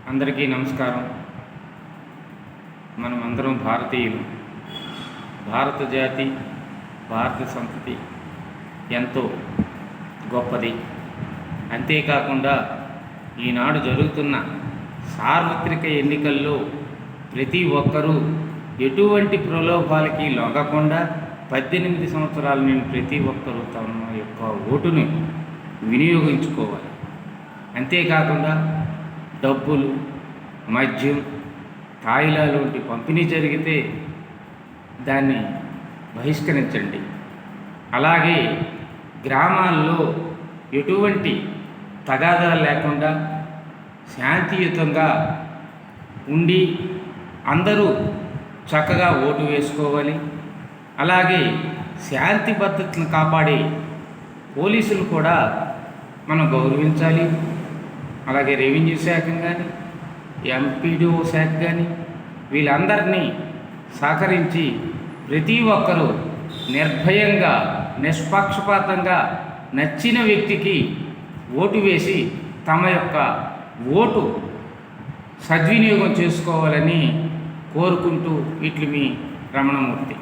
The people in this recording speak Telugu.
అందరికీ నమస్కారం. మనమందరం భారతీయులు. భారత జాతి, భారత సంతతి ఎంతో గొప్పది. అంతేకాకుండా ఈనాడు జరుగుతున్న సార్వత్రిక ఎన్నికల్లో ప్రతి ఒక్కరూ ఎటువంటి ప్రలోభాలకి లొంగకుండా 18 సంవత్సరాల నుండి ప్రతి ఒక్కరూ తమ యొక్క ఓటును వినియోగించుకోవాలి. అంతేకాకుండా డబ్బులు, మద్యం, తాయిలాలు వంటి పంపిణీ జరిగితే దాన్ని బహిష్కరించండి. అలాగే గ్రామాల్లో ఎటువంటి తగాదాలు లేకుండా శాంతియుతంగా ఉండి అందరూ చక్కగా ఓటు వేసుకోవాలి. అలాగే శాంతి భద్రతను కాపాడే పోలీసులు కూడా మనం గౌరవించాలి. అలాగే రెవెన్యూ శాఖ కానీ, ఎంపీడీఓ శాఖ కానీ వీళ్ళందరినీ సహకరించి ప్రతి ఒక్కరూ నిర్భయంగా, నిష్పక్షపాతంగా నచ్చిన వ్యక్తికి ఓటు వేసి తమ యొక్క ఓటు సద్వినియోగం చేసుకోవాలని కోరుకుంటూ ఇట్లు మీ రమణమూర్తి.